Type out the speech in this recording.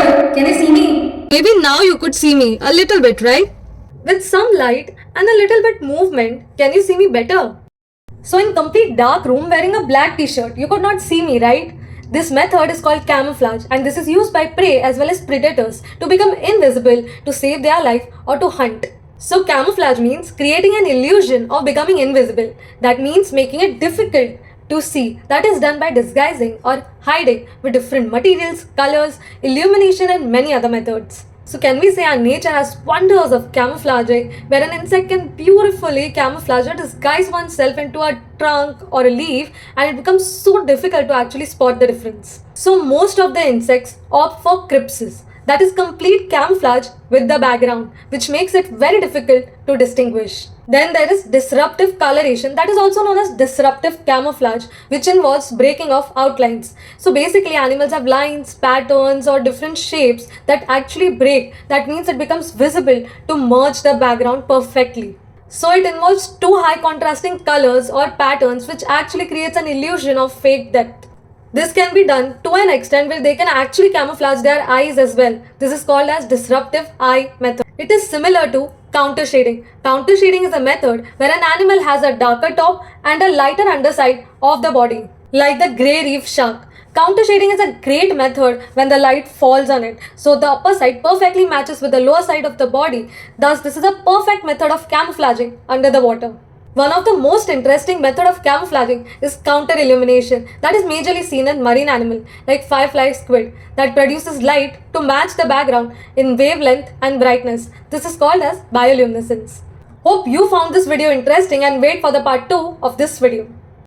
Hello, can you see me? Maybe now you could see me a little bit, right? With some light and a little bit movement, can you see me better? So in complete dark room wearing a black t-shirt, you could not see me, right? This method is called camouflage and this is used by prey as well as predators to become invisible to save their life or to hunt. So camouflage means creating an illusion of becoming invisible. That means making it difficult to see. That is done by disguising or hiding with different materials, colors, illumination and many other methods. So can we say our nature has wonders of camouflaging where an insect can beautifully camouflage or disguise oneself into a trunk or a leaf and it becomes so difficult to actually spot the difference. So most of the insects opt for crypsis, that is complete camouflage with the background, which makes it very difficult to distinguish. Then there is disruptive coloration, that is also known as disruptive camouflage, which involves breaking of outlines. So basically animals have lines, patterns or different shapes that actually break. That means it becomes visible to merge the background perfectly. So it involves two high contrasting colors or patterns which actually creates an illusion of fake depth. This can be done to an extent where they can actually camouflage their eyes as well. This is called as disruptive eye method. It is similar to counter shading. Counter shading is a method where an animal has a darker top and a lighter underside of the body, like the grey reef shark. Counter shading is a great method when the light falls on it, so the upper side perfectly matches with the lower side of the body. Thus, this is a perfect method of camouflaging under the water. One of the most interesting method of camouflaging is counter illumination, that is majorly seen in marine animal like firefly squid that produces light to match the background in wavelength and brightness. This is called as bioluminescence. Hope you found this video interesting and wait for the part 2 of this video.